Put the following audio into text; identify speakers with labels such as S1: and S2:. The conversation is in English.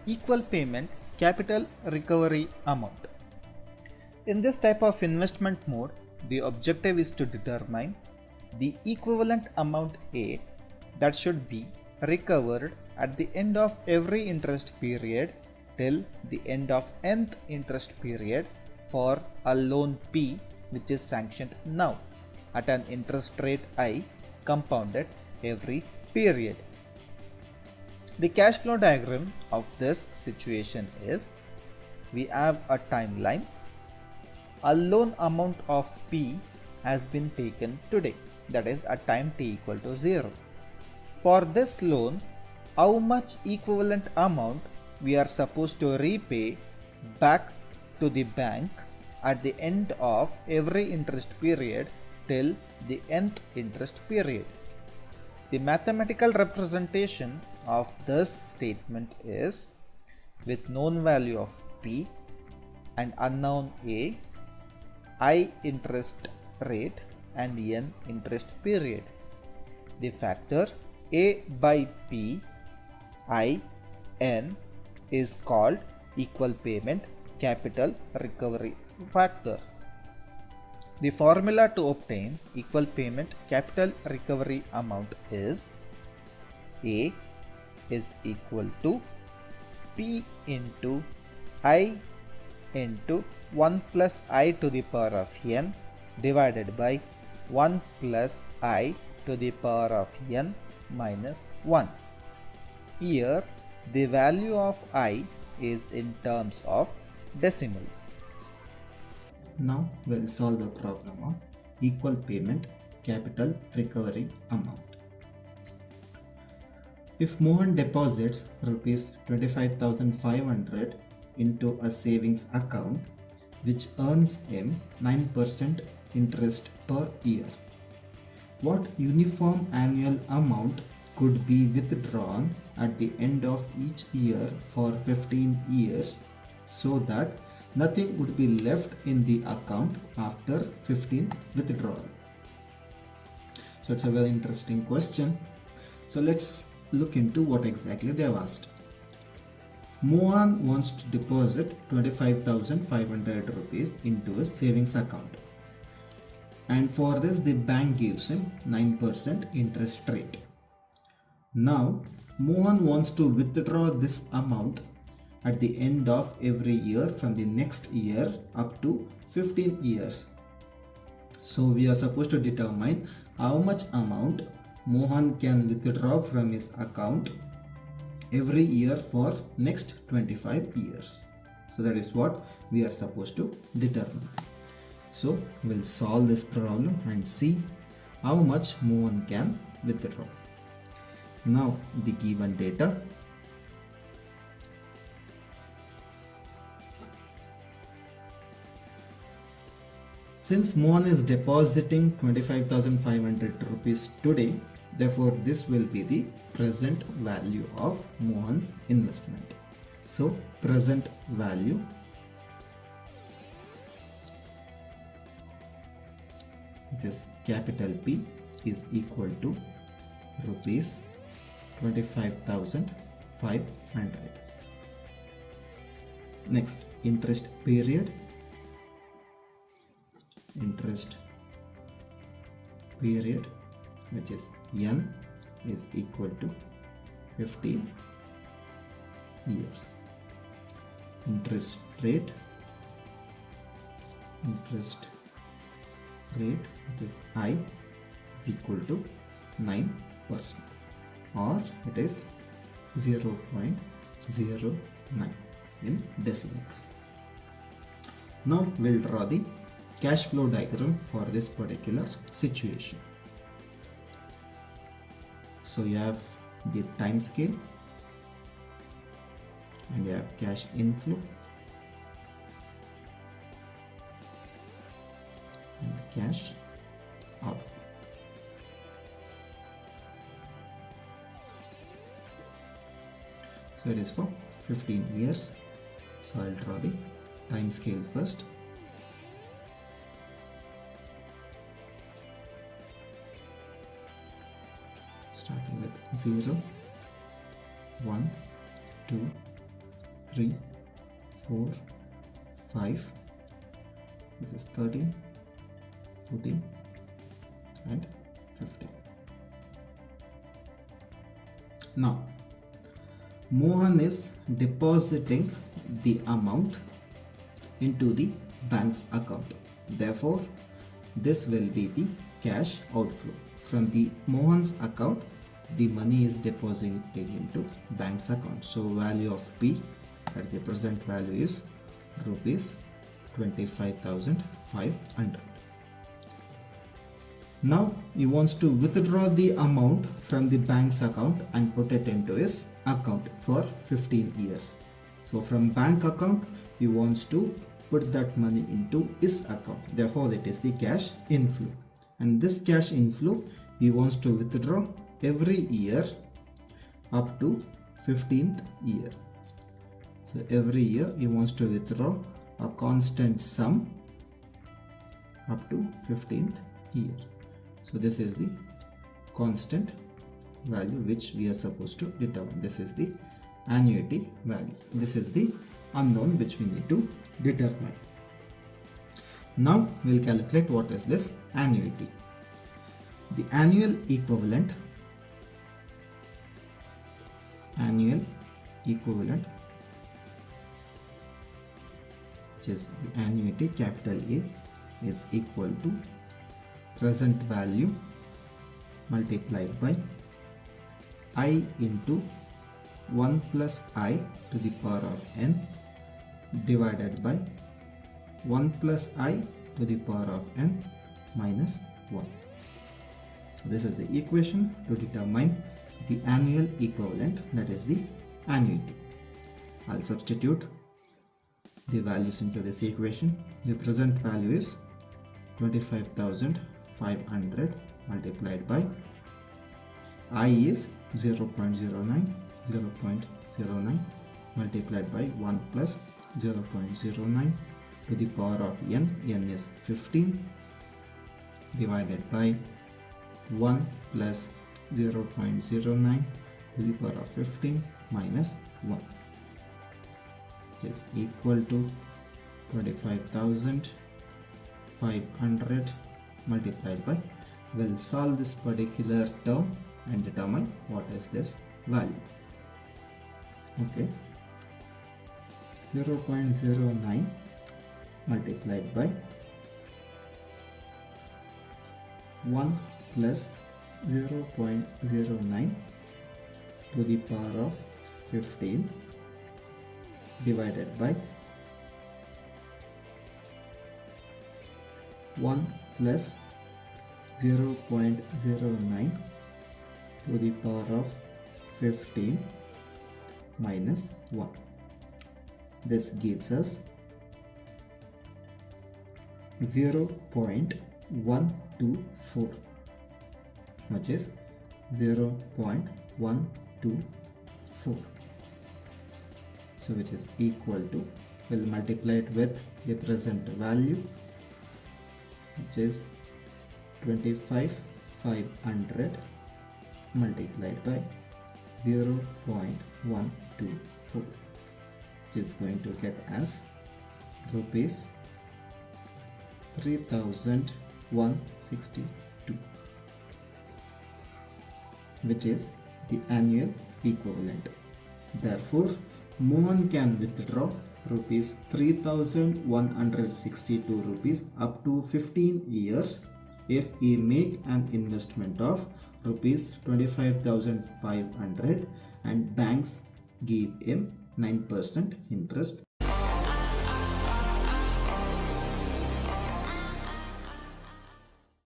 S1: Equal payment capital recovery amount. In this type of investment mode, the objective is to determine the equivalent amount A that should be recovered at the end of every interest period till the end of nth interest period for a loan P which is sanctioned now at an interest rate I compounded every period. The cash flow diagram of this situation is, we have a timeline. A loan amount of P has been taken today, that is at time t equal to 0. For this loan, how much equivalent amount we are supposed to repay back to the bank at the end of every interest period till the nth interest period. The mathematical representation of this statement is, with known value of P and unknown A, I interest rate and N interest period. The factor A by P, I, N is called equal payment capital recovery factor. The formula to obtain equal payment capital recovery amount is, A is equal to P into I into 1 plus I to the power of N divided by 1 plus I to the power of N minus 1. Here the value of I is in terms of decimals.
S2: Now we'll solve the problem of equal payment capital recovery amount. If Mohan deposits rupees 25,500 into a savings account which earns him 9% interest per year, what uniform annual amount could be withdrawn at the end of each year for 15 years so that nothing would be left in the account after 15 withdrawal? So it's a very interesting question. So let's look into what exactly they have asked. Mohan wants to deposit 25,500 rupees into his savings account, and for this the bank gives him 9% interest rate. Now Mohan wants to withdraw this amount at the end of every year from the next year up to 15 years. So we are supposed to determine how much amount Mohan can withdraw from his account every year for next 25 years. So that is what we are supposed to determine. So we'll solve this problem and see how much Mohan can withdraw. Now the given data. Since Mohan is depositing 25,500 rupees today, therefore this will be the present value of Mohan's investment. So present value which is capital P is equal to rupees 25,500. Next, interest period which is N is equal to 15 years. Interest rate which is I is equal to 9%, or it is 0.09 in decimals. Now we'll draw the cash flow diagram for this particular situation. So you have the time scale and you have cash inflow and cash outflow. So it is for 15 years. So I'll draw the time scale first. Starting with 0, 1, 2, 3, 4, 5, this is 13, 14 and 15. Now Mohan is depositing the amount into the bank's account. Therefore, this will be the cash outflow. From the Mohan's account, the money is deposited into bank's account. So value of P, that is the present value, is rupees 25,500. Now he wants to withdraw the amount from the bank's account and put it into his account for 15 years. So from bank account he wants to put that money into his account. Therefore it is the cash inflow. And this cash inflow he wants to withdraw every year up to 15th year. So every year he wants to withdraw a constant sum up to 15th year. So this is the constant value which we are supposed to determine. This is the annuity value. This is the unknown which we need to determine. Now we will calculate what is this annuity. The annual equivalent which is the annuity, capital A, is equal to present value multiplied by I into 1 plus I to the power of n divided by 1 plus I to the power of n minus 1. So this is the equation to determine the annual equivalent, that is the annuity. I'll substitute the values into this equation. The present value is 25,500 multiplied by I is 0.09 multiplied by 1 plus 0.09 to the power of n is 15 divided by 1 plus 0.09 to the power of 15 minus 1, which is equal to 25,500 multiplied by, we'll solve this particular term and determine what is this value. Okay, 0.09 multiplied by 1 plus 0.09 to the power of 15 divided by 1 plus 0.09 to the power of 15 minus 1. This gives us 0.124, which is 0.124. So which is equal to, we'll multiply it with the present value, which is 25,500 multiplied by 0.124, which is going to get as rupees 3,162, which is the annual equivalent. Therefore, Mohan can withdraw rupees 3,162 rupees up to 15 years if he make an investment of rupees 25,500 and banks give him 9% interest